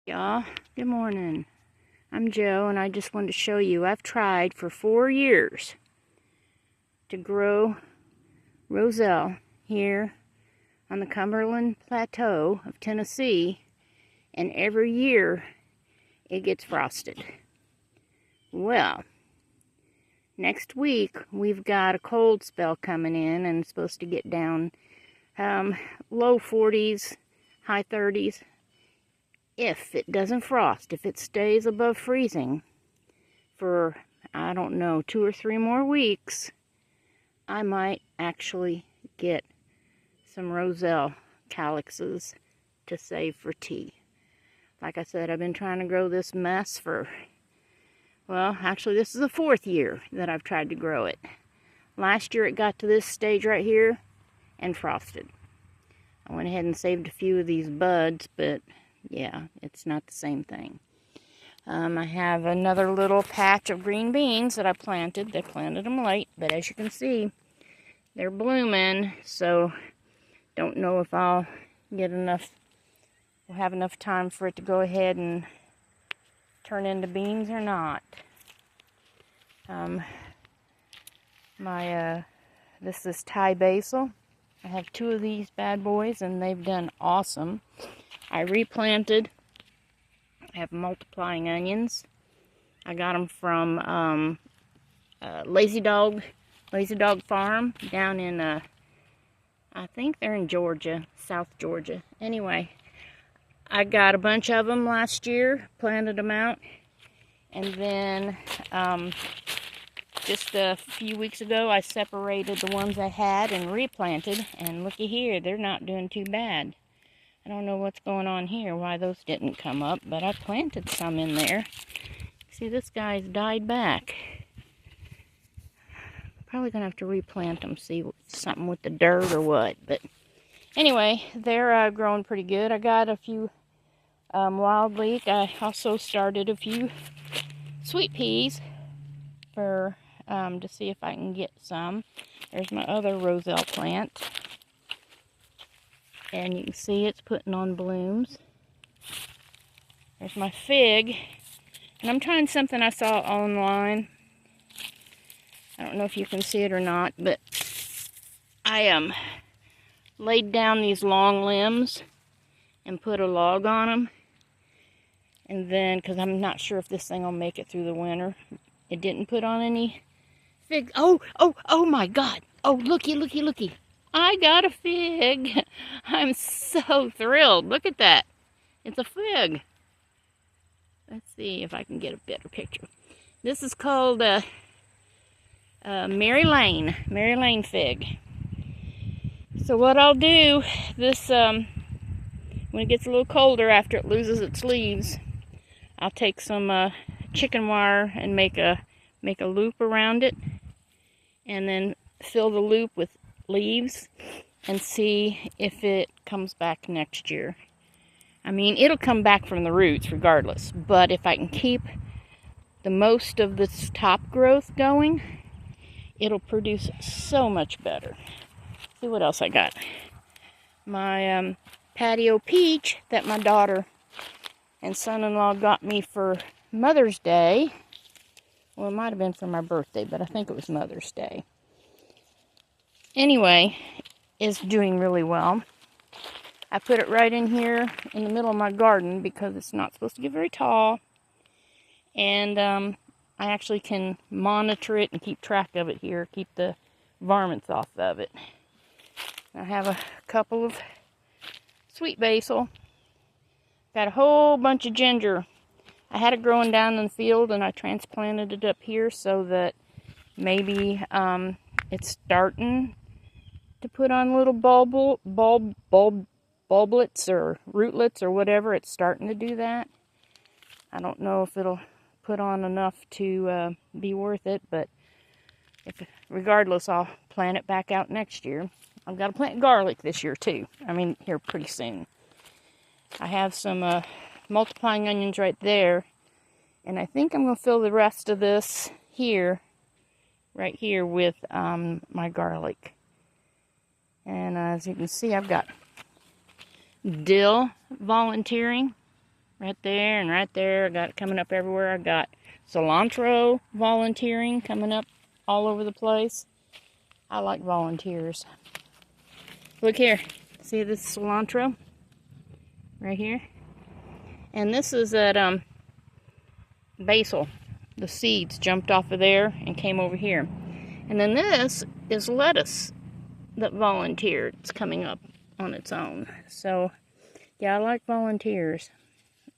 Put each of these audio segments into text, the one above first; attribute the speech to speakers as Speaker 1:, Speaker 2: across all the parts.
Speaker 1: Y'all, good morning. I'm Joe, and I just wanted to show you I've tried for 4 years to grow roselle here on the Cumberland Plateau of Tennessee, and every year it gets frosted. Well, next week we've got a cold spell coming in, and it's supposed to get down low 40s, high 30s. If it doesn't frost, if it stays above freezing for, I don't know, 2 or 3 more weeks, I might actually get some roselle calyxes to save for tea. Like I said, I've been trying to grow this mess for, well, actually this is the 4th year that I've tried to grow it. Last year it got to this stage right here and frosted. I went ahead and saved a few of these buds, but yeah, it's not the same thing. I have another little patch of green beans that I planted. They planted them late, but as you can see, they're blooming, so don't know if I'll get enough, we'll have enough time for it to go ahead and turn into beans or not. This is Thai basil. I have 2 of these bad boys, and they've done awesome. I replanted. I have multiplying onions. I got them from Lazy Dog Farm down in, I think they're in Georgia, South Georgia. Anyway, I got a bunch of them last year, planted them out, and then just a few weeks ago I separated the ones I had and replanted, and looky here, they're not doing too bad. I don't know what's going on here, why those didn't come up, but I planted some in there. See, this guy's died back. Probably gonna have to replant them, see something with the dirt or what. But anyway, they're growing pretty good. I got a few wild leek. I also started a few sweet peas for to see if I can get some. There's my other roselle plant. And you can see it's putting on blooms. There's my fig. And I'm trying something I saw online. I don't know if you can see it or not, but I laid down these long limbs and put a log on them. And then, because I'm not sure if this thing will make it through the winter, it didn't put on any figs. Oh my God. Oh, looky. I got a fig. I'm so thrilled. Look at that. It's a fig. Let's see if I can get a better picture. This is called Mary Lane fig. So what I'll do, this when it gets a little colder after it loses its leaves, I'll take some chicken wire and make a loop around it, and then fill the loop with leaves and see if it comes back next year. I mean, it'll come back from the roots regardless, but if I can keep the most of this top growth going, it'll produce so much better. See what else I got. My patio peach that my daughter and son-in-law got me for Mother's Day. Well, it might have been for my birthday, but I think it was Mother's Day. Anyway, is doing really well. I put it right in here in the middle of my garden because it's not supposed to get very tall. And I actually can monitor it and keep track of it here, keep the varmints off of it. I have a couple of sweet basil. Got a whole bunch of ginger. I had it growing down in the field, and I transplanted it up here so that maybe it's starting to put on little bulblets or rootlets or whatever. It's starting to do that. I don't know if it'll put on enough to be worth it, but regardless, I'll plant it back out next year. I've got to plant garlic this year too. I mean, here pretty soon. I have some multiplying onions right there, and I think I'm going to fill the rest of this here, right here, with my garlic. And as you can see, I've got dill volunteering. right there and right there. I got it coming up everywhere. I got cilantro volunteering coming up all over the place. I like volunteers. Look here. See this cilantro? Right here. And this is that basil. The seeds jumped off of there and came over here. And then this is lettuce that volunteered. It's coming up on its own. So, yeah, I like volunteers.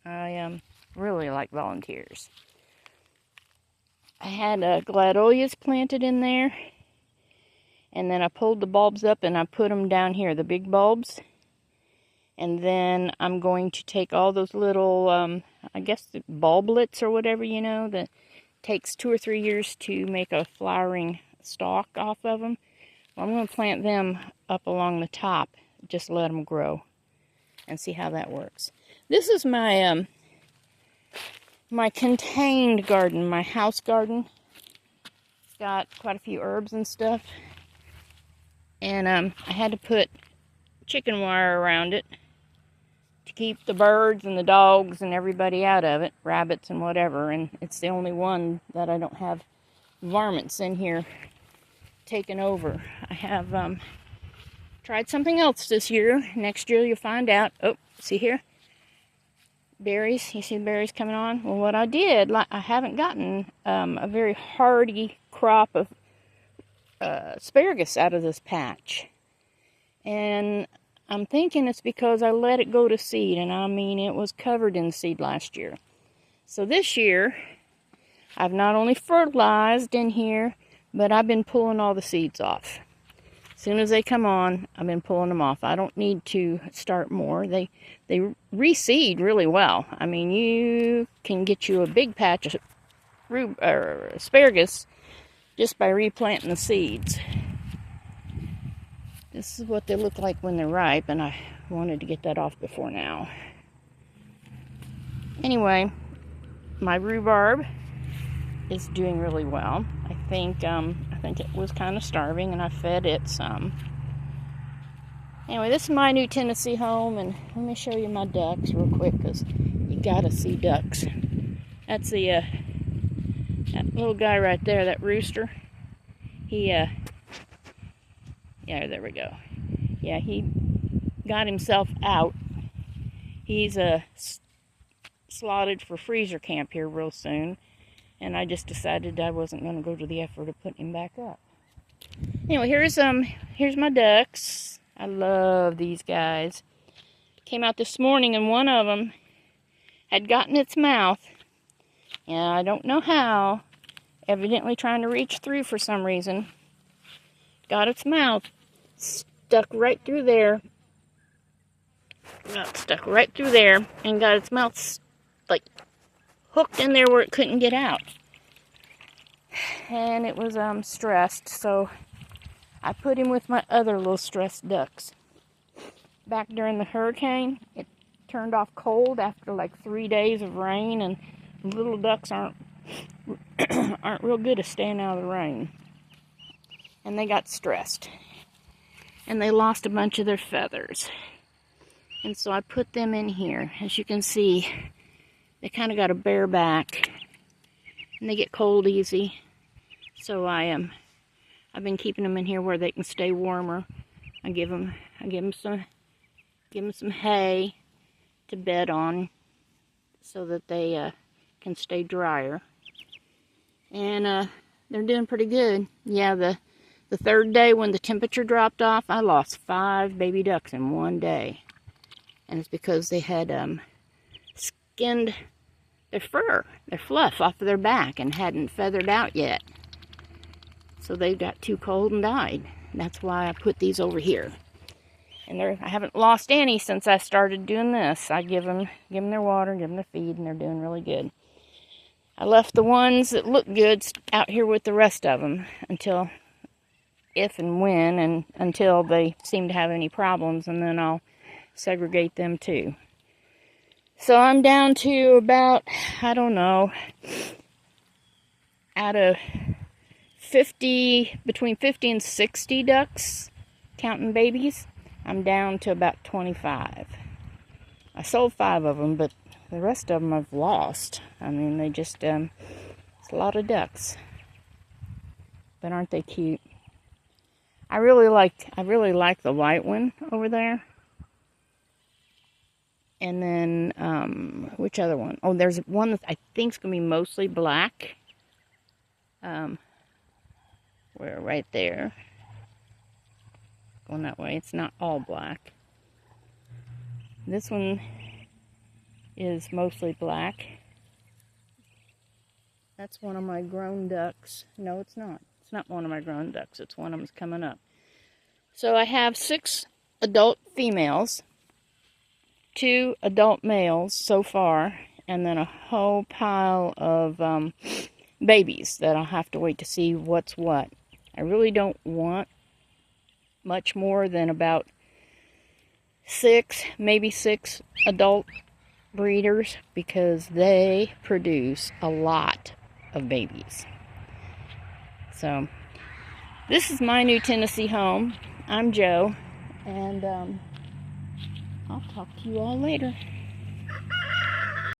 Speaker 1: I really like volunteers. I had gladolias planted in there. And then I pulled the bulbs up and I put them down here, the big bulbs. And then I'm going to take all those little, I guess the bulblets or whatever, you know, that takes 2 or 3 years to make a flowering stalk off of them. Well, I'm going to plant them up along the top, just let them grow and see how that works. This is my my contained garden, my house garden. It's got quite a few herbs and stuff. And I had to put chicken wire around it to keep the birds and the dogs and everybody out of it, rabbits and whatever. And it's the only one that I don't have varmints in here taken over. I have tried something else this year. Next year you'll find out. Oh, see here? Berries. You see the berries coming on? Well, what I did, I haven't gotten a very hardy crop of asparagus out of this patch. And I'm thinking it's because I let it go to seed. And I mean, it was covered in seed last year. So this year, I've not only fertilized in here, but I've been pulling all the seeds off. As soon as they come on, I've been pulling them off. I don't need to start more. They reseed really well. I mean, you can get you a big patch of asparagus just by replanting the seeds. This is what they look like when they're ripe, and I wanted to get that off before now. Anyway, my rhubarb is doing really well. I think it was kind of starving, and I fed it some. Anyway, this is my new Tennessee home, and let me show you my ducks real quick, because you gotta see ducks. That's the that little guy right there, that rooster. He yeah, there we go. Yeah, he got himself out. He's slotted for freezer camp here real soon. And I just decided I wasn't going to go to the effort of putting him back up. Anyway, here's my ducks. I love these guys. Came out this morning and one of them had gotten its mouth. And I don't know how. Evidently trying to reach through for some reason. Got its mouth stuck right through there. Got stuck right through there and got its mouth like hooked in there where it couldn't get out. And it was stressed, so I put him with my other little stressed ducks. Back during the hurricane, it turned off cold after like 3 days of rain, and little ducks aren't real good at staying out of the rain. And they got stressed. And they lost a bunch of their feathers. And so I put them in here. As you can see, they kind of got a bare back, and they get cold easy. So I've been keeping them in here where they can stay warmer. I give them some hay to bed on, so that they can stay drier. And they're doing pretty good. Yeah, the third day when the temperature dropped off, I lost 5 baby ducks in one day, and it's because they had skinned their fur, their fluff off of their back and hadn't feathered out yet. So they got too cold and died. That's why I put these over here. And I haven't lost any since I started doing this. I give them their water, give them their feed, and they're doing really good. I left the ones that look good out here with the rest of them until they seem to have any problems, and then I'll segregate them too. So I'm down to about, I don't know, out of between 50 and 60 ducks, counting babies, I'm down to about 25. I sold 5 of them, but the rest of them I've lost. I mean, they just, it's a lot of ducks. But aren't they cute? I really like the white one over there. And then, which other one? Oh, there's one that I think is going to be mostly black. Where right there. Going that way. It's not all black. This one is mostly black. That's one of my grown ducks. No, it's not. It's not one of my grown ducks. It's one of them's coming up. So I have 6 adult females, 2 adult males so far, and then a whole pile of babies that I'll have to wait to see what's what. I really don't want much more than about 6, maybe 6 adult breeders, because they produce a lot of babies. So this is my new Tennessee home. I'm Jo, and I'll talk to you all later.